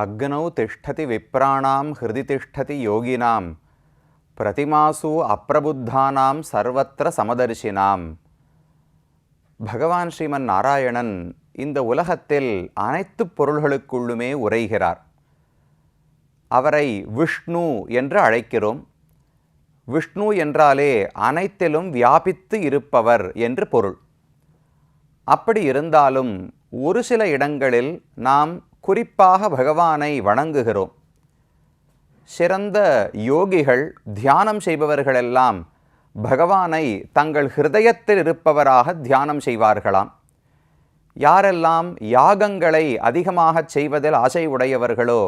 அக்னௌ திஷ்டதி விப்ராணாம் ஹிருதி திஷ்டதி யோகினாம் பிரதிமாசு அப்பிரபுத்தானாம் சர்வத்திர சமதர்ஷினாம். பகவான் ஸ்ரீமன் நாராயணன் இந்த உலகத்தில் அனைத்து பொருள்களுக்குள்ளுமே உரைகிறார். அவரை விஷ்ணு என்று அழைக்கிறோம். விஷ்ணு என்றாலே அனைத்திலும் வியாபித்து இருப்பவர் என்று பொருள். அப்படி இருந்தாலும் ஒரு சில இடங்களில் நாம் குறிப்பாக பகவானை வணங்குகிறோம். சிறந்த யோகிகள், தியானம் செய்பவர்களெல்லாம் பகவானை தங்கள் ஹிருதயத்தில் இருப்பவராக தியானம் செய்வார்களாம். யாரெல்லாம் யாகங்களை அதிகமாக செய்வதில் ஆசை உடையவர்களோ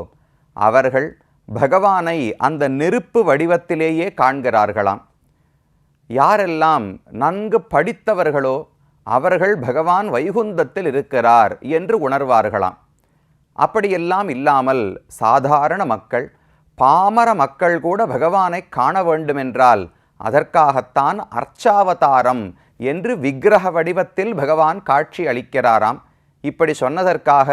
அவர்கள் பகவானை அந்த நெருப்பு வடிவத்திலேயே காண்கிறார்களாம். யாரெல்லாம் நன்கு படித்தவர்களோ அவர்கள் பகவான் வைகுந்தத்தில் இருக்கிறார் என்று உணர்வார்களாம். அப்படியெல்லாம் இல்லாமல் சாதாரண மக்கள், பாமர மக்கள் கூட பகவானை காண வேண்டுமென்றால் அதற்காகத்தான் அர்ச்சாவதாரம் என்று விக்கிரக வடிவத்தில் பகவான் காட்சி அளிக்கிறாராம். இப்படி சொன்னதற்காக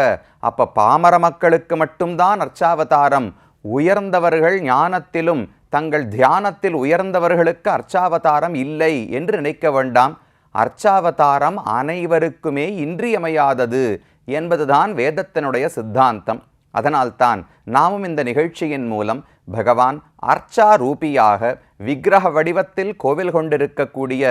அப்ப பாமர மக்களுக்கு மட்டும்தான் அர்ச்சாவதாரம், உயர்ந்தவர்கள் ஞானத்திலும் தங்கள் தியானத்தில் உயர்ந்தவர்களுக்கு அர்ச்சாவதாரம் இல்லை என்று நினைக்க வேண்டாம். அர்ச்சாவதாரம் அனைவருக்குமே இன்றியமையாதது என்பதுதான் வேதத்தினுடைய சித்தாந்தம். அதனால்தான் நாமும் இந்த நிகழ்ச்சியின் மூலம் பகவான் அர்ச்சா ரூபியாக விக்கிரக வடிவத்தில் கோவில் கொண்டிருக்கக்கூடிய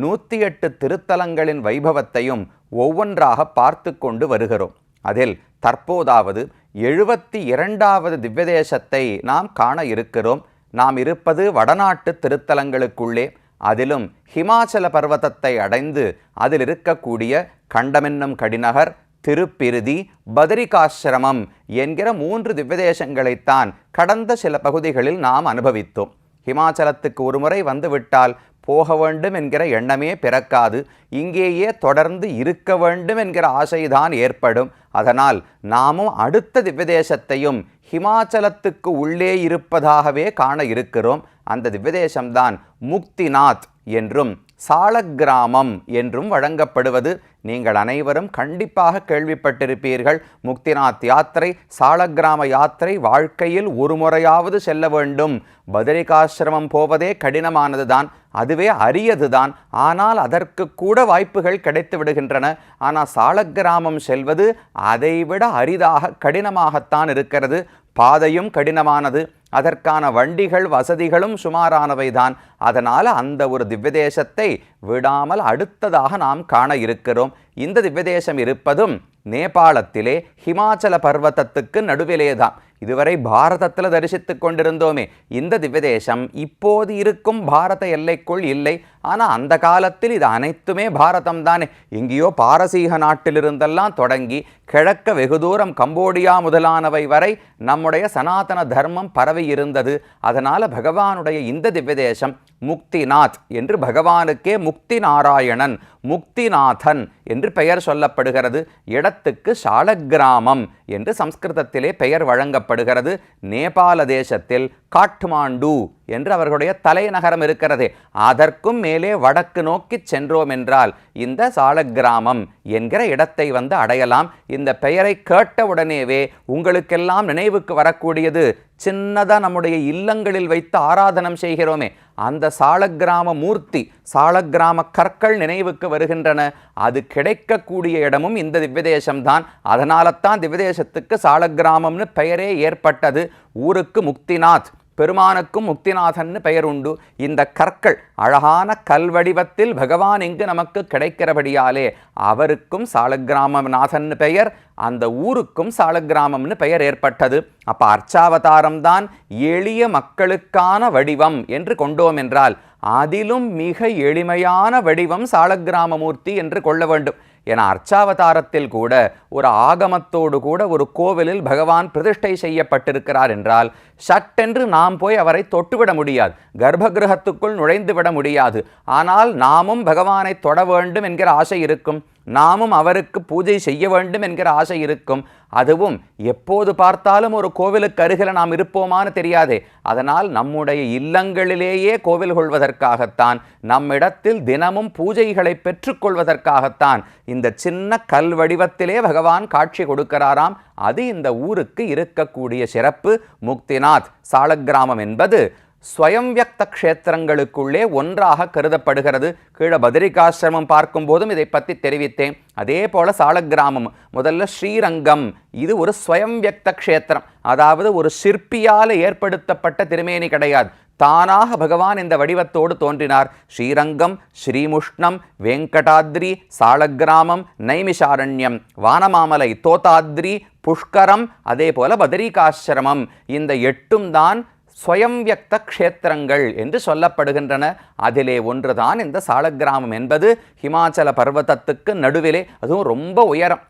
108 திருத்தலங்களின் வைபவத்தையும் ஒவ்வொன்றாக பார்த்து கொண்டு வருகிறோம். அதில் தற்போதாவது 72வது திவ்யதேசத்தை நாம் காண இருக்கிறோம். நாம் இருப்பது வடநாட்டு திருத்தலங்களுக்குள்ளே. அதிலும் ஹிமாச்சல பர்வதத்தை அடைந்து அதில் இருக்கக்கூடிய கண்டமென்னும் கடிநகர், திருப்பிருதி, பதரிகாசிரமம் என்கிற 3 திவ்யதேசங்களைத்தான் கடந்த சில பகுதிகளில் நாம் அனுபவித்தோம். ஹிமாச்சலத்துக்கு ஒரு முறை வந்துவிட்டால் போக வேண்டும் என்கிற எண்ணமே பிறக்காது. இங்கேயே தொடர்ந்து இருக்க வேண்டும் என்கிற ஆசைதான் ஏற்படும். அதனால் நாமும் அடுத்த திவ்யதேசத்தையும் ஹிமாச்சலத்துக்கு உள்ளே இருப்பதாகவே காண இருக்கிறோம். அந்த திவ்யதேசம்தான் முக்திநாத் என்றும் சாலக்கிராமம் என்றும் வழங்கப்படுவது நீங்கள் அனைவரும் கண்டிப்பாக கேள்விப்பட்டிருப்பீர்கள். முக்திநாத் யாத்திரை, சாலக்கிராம யாத்திரை வாழ்க்கையில் ஒரு முறையாவது செல்ல வேண்டும். பதரிகாசிரமம் போவதே கடினமானதுதான், அதுவே அரியதுதான். ஆனால் அதற்கு கூட வாய்ப்புகள் கிடைத்து விடுகின்றன. ஆனால் சாலக்கிராமம் செல்வது அதைவிட அரிதாக கடினமாகத்தான் இருக்கிறது. பாதையும் கடினமானது, அதற்கான வண்டிகள் வசதிகளும் சுமாரானவைதான். அதனால் அந்த ஒரு திவ்யதேசத்தை விடாமல் அடுத்ததாக நாம் காண இருக்கிறோம். இந்த திவ்யதேசம் இருப்பதும் நேபாளத்திலே ஹிமாச்சல பர்வதத்துக்கு நடுவிலேதான். இதுவரை பாரதத்தில் தரிசித்து கொண்டிருந்தோமே, இந்த திவ்யதேசம் இப்போது இருக்கும் பாரத எல்லைக்குள் இல்லை. ஆனால் அந்த காலத்தில் இது அனைத்துமே பாரதம் தானே. எங்கேயோ பாரசீக நாட்டிலிருந்தெல்லாம் தொடங்கி கிழக்க வெகு தூரம் கம்போடியா முதலானவை வரை நம்முடைய சனாதன தர்மம் பரவி இருந்தது. அதனால் பகவானுடைய இந்த திவ்யதேசம் முக்திநாத் என்று பகவானுக்கே முக்தி நாராயணன், முக்திநாதன் என்று பெயர் சொல்லப்படுகிறது. இடத்துக்கு சாலக்கிராமம் என்று சம்ஸ்கிருதத்திலே பெயர் வழங்கப்படுகிறது. நேபாள தேசத்தில் காட்மாண்டு என்று அவர்களுடைய தலைநகரம் இருக்கிறதே, அதற்கும் மேலே வடக்கு நோக்கி சென்றோம் என்றால் இந்த சாலக்கிராமம் என்கிற இடத்தை வந்து அடையலாம். இந்த பெயரை கேட்டவுடனேவே உங்களுக்கெல்லாம் நினைவுக்கு வரக்கூடியது சின்னதாக நம்முடைய இல்லங்களில் வைத்து ஆராதனம் செய்கிறோமே, அந்த சாலக்கிராம மூர்த்தி, சாலக்கிராம கற்கள் நினைவுக்கு வருகின்றன. அது கிடைக்கக்கூடிய இடமும் இந்த திவ்யதேசம்தான். அதனால தான் திவ்யதேசத்துக்கு சாலக்கிராமம்னு பெயரே ஏற்பட்டது. ஊருக்கு முக்திநாத், பெருமானுக்கும் முக்திநாதன்னு பெயர் உண்டு. இந்த கற்கள் அழகான கல்வடிவத்தில் பகவான் இங்கு நமக்கு கிடைக்கிறபடியாலே அவருக்கும் சாலக்கிராமநாதன் பெயர், அந்த ஊருக்கும் சாலக்கிராமம்னு பெயர் ஏற்பட்டது. அப்போ அர்ச்சாவதாரம் தான் எளிய மக்களுக்கான வடிவம் என்று கொண்டோம் என்றால் அதிலும் மிக எளிமையான வடிவம் சாலக்கிராமமூர்த்தி என்று கொள்ள வேண்டும். என அர்ச்சாவதாரத்தில் கூட ஒரு ஆகமத்தோடு கூட ஒரு கோவிலில் பகவான் பிரதிஷ்டை செய்யப்பட்டிருக்கிறார் என்றால் சட்டென்று நாம் போய் அவரை தொட்டுவிட முடியாது, கர்ப்பகிரகத்துக்குள் நுழைந்து விட முடியாது. ஆனால் நாமும் பகவானை தொட வேண்டும் என்கிற ஆசை இருக்கும், நாமும் அவருக்கு பூஜை செய்ய வேண்டும் என்கிற ஆசை இருக்கும். அதுவும் எப்போது பார்த்தாலும் ஒரு கோவிலுக்கு அருகில் நாம் இருப்போமான்னு தெரியாதே. அதனால் நம்முடைய இல்லங்களிலேயே கோவில் கொள்வதற்காகத்தான், நம்மிடத்தில் தினமும் பூஜைகளை பெற்றுக்கொள்வதற்காகத்தான் இந்த சின்ன கல் வடிவத்திலே பகவான் காட்சி கொடுக்கிறாராம். அது இந்த ஊருக்கு இருக்கக்கூடிய சிறப்பு. முக்திநாத் சாலக்கிராமம் என்பது ஸ்வயம் வியக்த க்ஷேத்திரங்களுக்குள்ளே ஒன்றாக கருதப்படுகிறது. கீழே பத்ரிகாசிரமம் பார்க்கும்போதும் இதை பற்றி தெரிவித்தேன். அதே போல சாலக்கிராமம் முதல்ல ஸ்ரீரங்கம், இது ஒரு ஸ்வயம் வியக்த க்ஷேத்திரம். அதாவது ஒரு சிற்பியால் ஏற்படுத்தப்பட்ட திருமேனி கிடையாது, தானாக பகவான் இந்த வடிவத்தோடு தோன்றினார். ஸ்ரீரங்கம், ஸ்ரீமுஷ்ணம், வெங்கடாத்ரி, சாலக்கிராமம், நைமிஷாரண்யம், வானமாமலை, தோதாத்ரி, புஷ்கரம், அதே போல பத்ரிகாசிரமம், இந்த 8ம் தான் ஸ்வயம் வியக்த க்ஷேத்திரங்கள் என்று சொல்லப்படுகின்றன. அதிலே ஒன்றுதான் இந்த சாலக்கிராமம் என்பது. ஹிமாச்சல பர்வதத்துக்கு நடுவிலே, அதுவும் ரொம்ப உயரம்.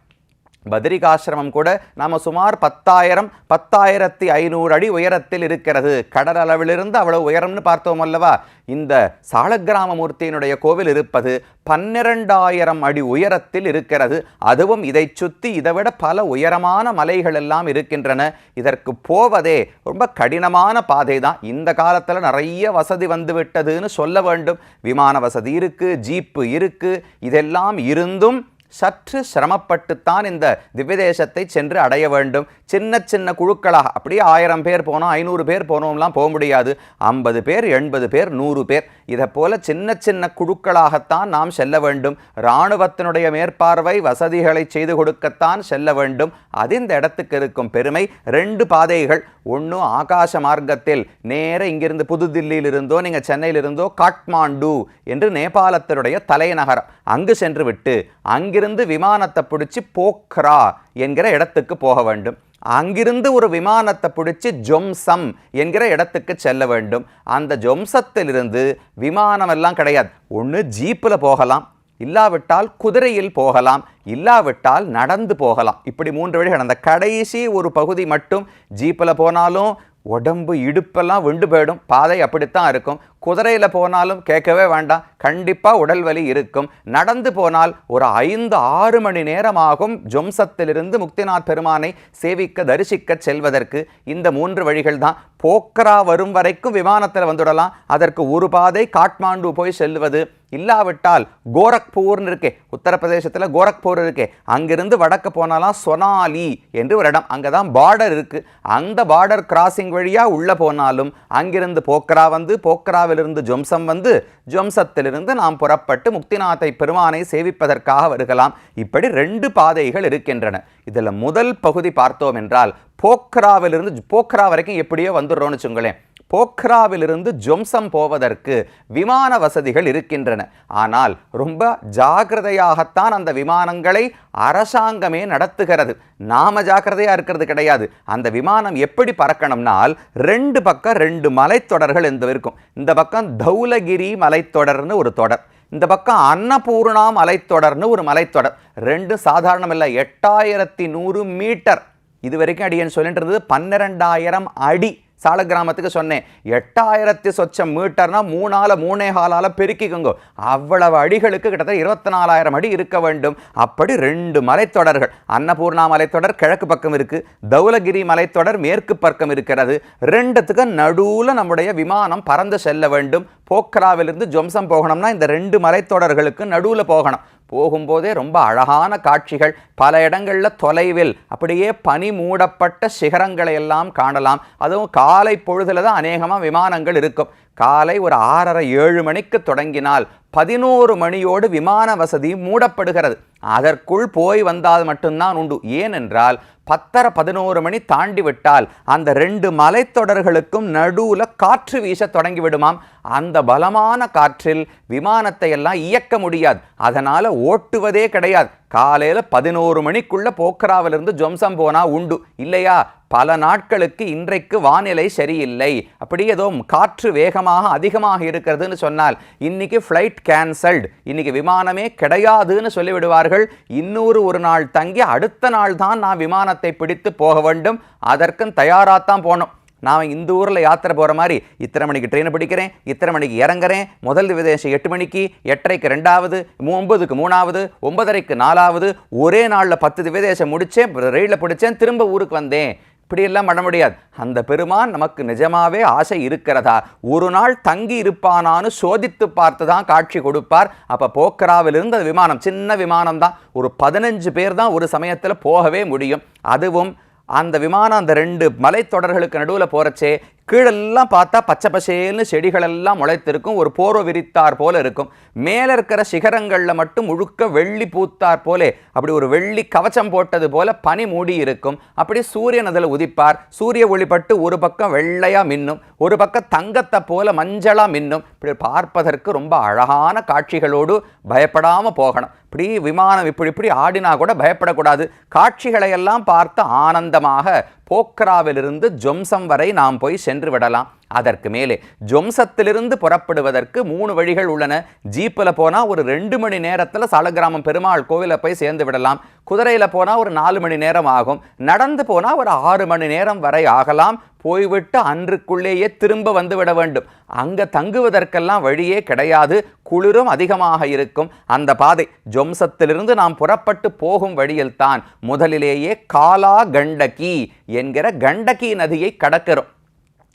பத்ரிகாசிரமம் கூட நாம் சுமார் 10,000-10,500 அடி உயரத்தில் இருக்கிறது. கடல் அளவிலிருந்து அவ்வளவு உயரம்னு பார்த்தோம் அல்லவா. இந்த சாலக்கிராமமூர்த்தியினுடைய கோவில் இருப்பது 12,000 அடி உயரத்தில் இருக்கிறது. அதுவும் இதை சுற்றி இதைவிட பல உயரமான மலைகள் எல்லாம் இருக்கின்றன. இதற்கு போவதே ரொம்ப கடினமான பாதை தான். இந்த காலத்தில் நிறைய வசதி வந்து விட்டதுன்னு சொல்ல வேண்டும். விமான வசதி இருக்கு, ஜீப்பு இருக்கு, இதெல்லாம் இருந்தும் சற்று சிரமப்பட்டுத்தான் இந்த திவ்யதேசத்தை சென்று அடைய வேண்டும். சின்ன சின்ன குழுக்களாக, அப்படியே 1000 பேர் போனோம், 500 பேர் போனோம்லாம் போக முடியாது. 50 பேர், 80 பேர், 100 பேர், இதை போல சின்ன சின்ன குழுக்களாகத்தான் நாம் செல்ல வேண்டும். இராணுவத்தினுடைய மேற்பார்வை வசதிகளை செய்து கொடுக்கத்தான் செல்ல வேண்டும். அது இந்த இடத்துக்கு இருக்கும் பெருமை. 2 பாதைகள். ஒன்று ஆகாச மார்க்கத்தில் நேர இங்கிருந்து புதுதில்லியிலிருந்தோ நீங்கள் சென்னையிலிருந்தோ காட்மாண்டு என்று நேபாளத்தினுடைய தலைநகரம், அங்கு சென்று விட்டு அங்கிருந்து விமானத்தை பிடிச்சி போக்ரா என்கிற இடத்துக்கு போக வேண்டும். அங்கிருந்து ஒரு விமானத்தை பிடிச்சி ஜொம்சம் என்கிற இடத்துக்கு செல்ல வேண்டும். அந்த ஜொம்சத்திலிருந்து விமானம் எல்லாம் கிடையாது. ஒன்று ஜீப்பில் போகலாம், இல்லாவிட்டால் குதிரையில் போகலாம், இல்லாவிட்டால் நடந்து போகலாம். இப்படி 3 வழிகள். அந்த கடைசி ஒரு பகுதி மட்டும் ஜீப்பில் போனாலும் உடம்பு இடுப்பெல்லாம் விண்டு போயிடும். பாதை அப்படித்தான் இருக்கும். குதிரையில் போனாலும் கேட்கவே வேண்டாம், கண்டிப்பாக உடல் வலி இருக்கும். நடந்து போனால் ஒரு 5-6 மணி நேரமாகும் ஜொம்சத்திலிருந்து முக்திநாத் பெருமானை சேவிக்க தரிசிக்க செல்வதற்கு. இந்த 3 வழிகள் தான். போக்ரா வரும் வரைக்கும் விமானத்தில் வந்துடலாம். அதற்கு ஒரு பாதை காட்மாண்டு போய் செல்வது. இல்லாவிட்டால் கோரக்பூர்னு இருக்கே, உத்தரப்பிரதேசத்தில் கோரக்பூர் இருக்கே, அங்கிருந்து வடக்கு போனாலாம் சொனாலி என்று ஒரு இடம். அங்கே தான் பார்டர் இருக்குது. அந்த பார்டர் கிராசிங் வழியாக உள்ளே போனாலும் அங்கிருந்து போக்ரா வந்து, போக்ராவிலிருந்து ஜொம்சம் வந்து, ஜொம்சத்திலிருந்து நாம் புறப்பட்டு முக்திநாத்தை பெருமானை சேவிப்பதற்காக வருகலாம். இப்படி 2 பாதைகள் இருக்கின்றன. இதில் முதல் பகுதி பார்த்தோம் என்றால் போக்ராவிலிருந்து போக்ரா வரைக்கும் எப்படியோ வந்துடுறோன்னு வச்சுங்களேன். போக்ராவிலிருந்து ஜொம்சம் போவதற்கு விமான வசதிகள் இருக்கின்றன. ஆனால் ரொம்ப ஜாக்கிரதையாகத்தான் அந்த விமானங்களை அரசாங்கமே நடத்துகிறது. நாம ஜாக்கிரதையா இருக்கிறது கிடையாது. அந்த விமானம் எப்படி பறக்கணும்னால் 2 பக்கம் 2 மலைத்தொடர்கள் இருக்கும். இந்த பக்கம் தௌலகிரி மலைத்தொடர்னு ஒரு தொடர், இந்த பக்கம் அன்னபூர்ணா மலைத்தொடர்னு ஒரு மலைத்தொடர். 2 சாதாரணம் இல்லை, 8100 மீட்டர். இது வரைக்கும் அடியன் சொல்லிட்டு இருந்தது 12,000 அடி. சாலக்கிராமத்துக்கு சொன்னேன் 8000 சொச்சம் மீட்டர்னா 3 பெருக்கிக்கோங்க. அவ்வளவு அடிகளுக்கு கிட்டத்தட்ட 24,000 அடி இருக்க வேண்டும். அப்படி 2 மலைத்தொடர்கள். அன்னபூர்ணா மலைத்தொடர் கிழக்கு பக்கம் இருக்கு, தௌலகிரி மலைத்தொடர் மேற்கு பக்கம் இருக்கிறது. 2த்துக்கு நடுவில் நம்முடைய விமானம் பறந்து செல்ல வேண்டும். போக்ராவிலிருந்து ஜொம்சம் போகணும்னா இந்த 2 மலைத்தொடர்களுக்கு நடுவில் போகணும். போகும்போதே ரொம்ப அழகான காட்சிகள். பல இடங்களில் தொலைவில் அப்படியே பனி மூடப்பட்ட சிகரங்களை எல்லாம் காணலாம். அதுவும் காலை பொழுதுல தான் அநேகமாக விமானங்கள் இருக்கும். காலை ஒரு 6:30-7 மணிக்கு தொடங்கினால் 11 மணியோடு விமான வசதி மூடப்படுகிறது. அதற்குள் போய் வந்தால் மட்டும்தான் உண்டு. ஏனென்றால் 10:30-11 மணி தாண்டி விட்டால் அந்த 2 மலைத்தொடர்களுக்கும் நடுவில் காற்று வீச தொடங்கிவிடுமாம். அந்த பலமான காற்றில் விமானத்தை எல்லாம் இயக்க முடியாது. அதனால் ஓட்டுவதே கிடையாது. காலையில் 11 மணிக்குள்ள போக்ராவிலிருந்து ஜொம்சம் போனா உண்டு. இல்லையா பல நாட்களுக்கு இன்றைக்கு வானிலை சரியில்லை, அப்படி ஏதோ காற்று வேகமாக அதிகமாக இருக்கிறதுன்னு சொன்னால் இன்னைக்கு ஃப்ளைட் கேன்சல்டு, இன்னைக்கு விமானமே கிடையாதுன்னு சொல்லிவிடுவார்கள். இன்னொரு ஒரு நாள் தங்கி அடுத்த நாள் தான் நான் விமானத்தை பிடித்து போக வேண்டும். அதற்கும் தயாராகத்தான் போனோம். நான் இந்த ஊரில் யாத்திரை போகிற மாதிரி இத்தனை மணிக்கு ட்ரெயினை பிடிக்கிறேன், இத்தனை மணிக்கு இறங்குறேன், முதல் விதேசம் 8 மணிக்கு, 8:30க்கு 2வது, 9க்கு 3வது, 9:30க்கு 4வது, ஒரே நாளில் 10 விதேசம் முடித்தேன், ரயிலில் பிடிச்சேன், திரும்ப ஊருக்கு வந்தேன். இப்படியெல்லாம் பண்ண முடியாது. அந்த பெருமான் நமக்கு நிஜமாவே ஆசை இருக்கிறதா, ஒரு நாள் தங்கி இருப்பானான்னு சோதித்து பார்த்து தான் காட்சி கொடுப்பார். அப்போ போக்கராவிலிருந்து அந்த விமானம், சின்ன விமானம் தான், ஒரு 15 பேர் தான் ஒரு சமயத்தில் போகவே முடியும். அதுவும் அந்த விமானம் அந்த 2 மலைத்தொடர்களுக்கு நடுவில் போகிறச்சே கீழெல்லாம் பார்த்தா பச்சை பசேல்னு செடிகளெல்லாம் முளைத்திருக்கும், ஒரு போர்வை விரித்தார் போல இருக்கும். மேலே இருக்கிற சிகரங்களில் மட்டும் முழுக்க வெள்ளி பூத்தார் போலே, அப்படி ஒரு வெள்ளி கவச்சம் போட்டது போல பனி மூடி இருக்கும். அப்படி சூரியன் அதில் உதிப்பார். சூரிய ஒளிப்பட்டு ஒரு பக்கம் வெள்ளையாக மின்னும், ஒரு பக்கம் தங்கத்தை போல மஞ்சளாக மின்னும். இப்படி பார்ப்பதற்கு ரொம்ப அழகான காட்சிகளோடு பயப்படாமல் போகணும். இப்படி விமானம் இப்படி ஆடினா கூட பயப்படக்கூடாது. காட்சிகளை எல்லாம் பார்த்து ஆனந்தமாக போக்ராவிலிருந்து ஜொம்சம் வரை நாம் போய் சென்று விடலாம். அதற்கு மேலே ஜொம்சத்திலிருந்து புறப்படுவதற்கு 3 வழிகள் உள்ளன. ஜீப்பில் போனால் ஒரு 2 மணி நேரத்தில் சாலக்கிராமம் பெருமாள் கோவிலை போய் சேர்ந்து விடலாம். குதிரையில் போனால் ஒரு 4 மணி நேரம் ஆகும். நடந்து போனால் ஒரு 6 மணி நேரம் வரை ஆகலாம். போய்விட்டு அன்றுக்குள்ளேயே திரும்ப வந்து விட வேண்டும். அங்கே தங்குவதற்கெல்லாம் வழியே கிடையாது, குளிரும் அதிகமாக இருக்கும். அந்த பாதை ஜொம்சத்திலிருந்து நாம் புறப்பட்டு போகும் வழியில்தான் முதலிலேயே காலா கண்டகி என்கிற கண்டகி நதியை கடக்கிறோம்.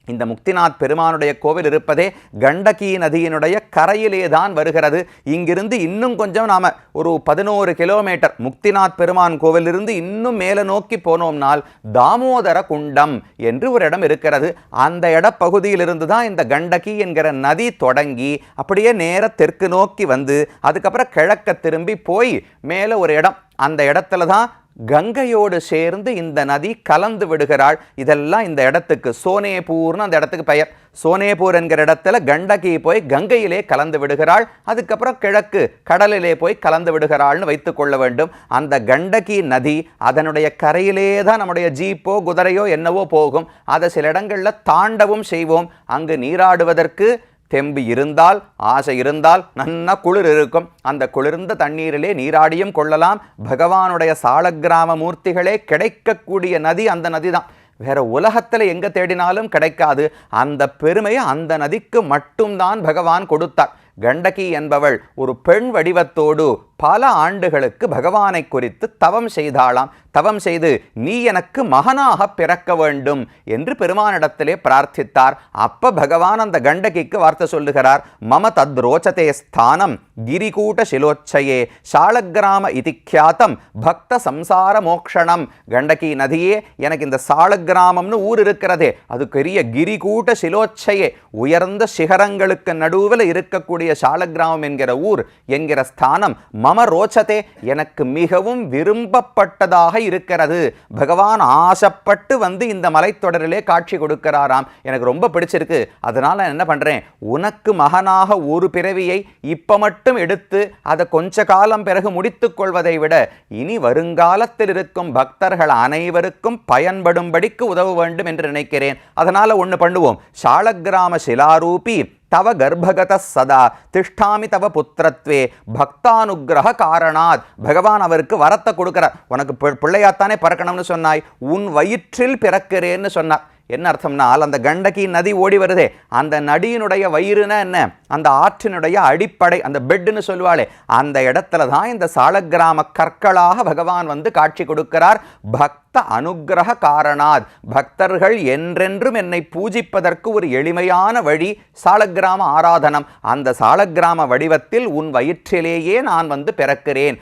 இந்த முக்திநாத் பெருமானுடைய கோவில் இருப்பதே கண்டகி நதியினுடைய கரையிலே தான் வருகிறது. இங்கிருந்து இன்னும் கொஞ்சம் நாம் ஒரு 11 கிலோமீட்டர் முக்திநாத் பெருமான் கோவிலிருந்து இன்னும் மேலே நோக்கி போனோம்னால் தாமோதர குண்டம் என்று ஒரு இடம் இருக்கிறது. அந்த இடப்பகுதியிலிருந்து தான் இந்த கண்டகி என்கிற நதி தொடங்கி அப்படியே நேர தெற்கு நோக்கி வந்து அதுக்கப்புறம் கிழக்க திரும்பி போய் மேலே ஒரு இடம், அந்த இடத்துல தான் கங்கையோடு சேர்ந்து இந்த நதி கலந்து விடுகிறாள். இதெல்லாம் இந்த இடத்துக்கு சோனேபூர்னு அந்த இடத்துக்கு பெயர். சோனேபூர் என்கிற இடத்துல கண்டகி போய் கங்கையிலே கலந்து விடுகிறாள். அதுக்கப்புறம் கிழக்கு கடலிலே போய் கலந்து விடுகிறாள்னு வைத்துக் கொள்ள வேண்டும். அந்த கண்டகி நதி அதனுடைய கரையிலே தான் நம்முடைய ஜீப்போ குதிரையோ என்னவோ போகும். அதை சில இடங்களில் தாண்டவும் செய்வோம். அங்கு நீராடுவதற்கு தெம்பு இருந்தால், ஆசை இருந்தால், நன்னா குளிர் இருக்கும். அந்த குளிர்ந்த தண்ணீரிலே நீராடியும் கொள்ளலாம். பகவானுடைய சாலக்கிராம மூர்த்திகளே கிடைக்கக்கூடிய நதி அந்த நதி தான். வேற உலகத்தில் எங்கே தேடினாலும் கிடைக்காது. அந்த பெருமையை அந்த நதிக்கு மட்டும்தான் பகவான் கொடுத்தார். கண்டகி என்பவள் ஒரு பெண் வடிவத்தோடு பல ஆண்டுகளுக்கு பகவானை குறித்து தவம் செய்தாளாம். தவம் செய்து நீ எனக்கு மகனாக பிறக்க வேண்டும் என்று பெருமானிடத்திலே பிரார்த்தித்தார். அப்ப பகவான் அந்த கண்டகிக்கு வார்த்தை சொல்லுகிறார். மம தத்ரோச்சதே ஸ்தானம் கிரிகூட்ட சிலோச்சயே சாலக்கிராம இதிக்யாத்தம் பக்த சம்சார மோக்ஷணம். கண்டகி நதியே, எனக்கு இந்த சாலக்கிராமம்னு ஊர் இருக்கிறதே, அது பெரிய கிரிகூட்ட சிலோச்சையே, உயர்ந்த சிகரங்களுக்கு நடுவில் இருக்கக்கூடிய சாலக்கிராமம் என்கிற ஊர் என்கிற ஸ்தானம் மம ரோச்சதே, எனக்கு மிகவும் விரும்பப்பட்டதாக இருக்கிறது. பகவான் ஆசைப்பட்டு வந்து இந்த மலைத்தொடரிலே காட்சி கொடுக்கிறாராம். எனக்கு ரொம்ப பிடிச்சிருக்கு. அதனால நான் என்ன பண்றேன், உனக்கு மகனாக ஒரு பிறவியை இப்ப மட்டும் எடுத்து அதை கொஞ்ச காலம் பிறகு முடித்துக் கொள்வதை விட இனி வருங்காலத்தில் இருக்கும் பக்தர்கள் அனைவருக்கும் பயன்படும்படிக்கு உதவ வேண்டும் என்று நினைக்கிறேன். அதனால ஒன்று பண்ணுவோம். சாலக்கிராம சிலாரூபி தவ கர்ப்பகத சதா திஷ்டாமி தவ புத்திரத்வே பக்தானுகிரக காரணாத். பகவான் அவருக்கு வரத்தை கொடுக்கிறார். உனக்கு பிள்ளையாத்தானே பிறக்கணும்னு சொன்னாய், உன் வயிற்றில் பிறக்கிறேன்னு சொன்னார். என்ன அர்த்தம்னால், அந்த கண்டகி நதி ஓடி வருதே, அந்த நதியினுடைய வயிறுனா என்ன, அந்த ஆற்றினுடைய அடிப்படை, அந்த பெட்டுன்னு சொல்லுவாளே, அந்த இடத்துல தான் இந்த சாலக்கிராம கற்களாக பகவான் வந்து காட்சி கொடுக்கிறார். பக்த அனுகிரக காரணாத், பக்தர்கள் என்றென்றும் என்னை பூஜிப்பதற்கு ஒரு எளிமையான வழி சாலக்கிராம ஆராதனம். அந்த சாலக்கிராம வடிவத்தில் உன் வயிற்றிலேயே நான் வந்து பிறக்கிறேன்.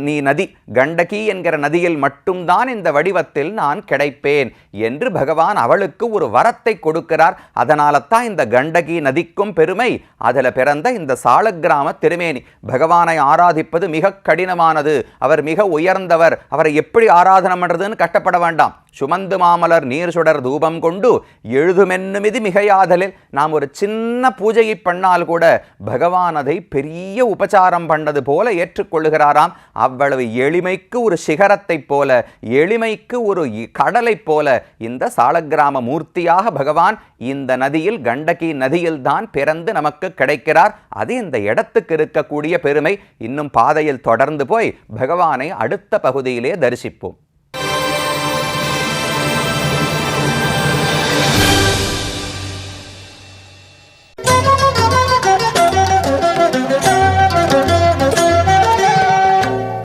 நீ நதி கண்டகி என்கிற நதியில் மட்டும்தான் இந்த வடிவத்தில் நான் கிடைப்பேன் என்று பகவான் அவளுக்கு ஒரு வரத்தை கொடுக்கிறார். அதனால தான் இந்த கண்டகி நதிக்கும் பெருமை, அதில் பிறந்த இந்த சாலக்கிராம திருமேனி. பகவானை ஆராதிப்பது மிக கடினமானது. அவர் மிக உயர்ந்தவர். அவரை எப்படி ஆராதனம் பண்றதுன்னு கஷ்டப்பட வேண்டாம். சுமந்து மாமலர் நீர் சுடர் தூபம் கொண்டு எழுதுமென்னுமிதி மிகையாதலில் நாம் ஒரு சின்ன பூஜையை பண்ணால் கூட பகவான் அதை பெரிய உபச்சாரம் பண்ணது போல ஏற்றுக்கொள்ளுகிறாராம். அவ்வளவு எளிமைக்கு ஒரு சிகரத்தை போல, எளிமைக்கு ஒரு கடலை போல இந்த சாலக்கிராம மூர்த்தியாக பகவான் இந்த நதியில், கண்டகி நதியில் தான் பிறந்து நமக்கு கிடைக்கிறார். அது இந்த இடத்துக்கு இருக்கக்கூடிய பெருமை. இன்னும் பாதையில் தொடர்ந்து போய் பகவானை அடுத்த பகுதியிலே தரிசிப்போம்.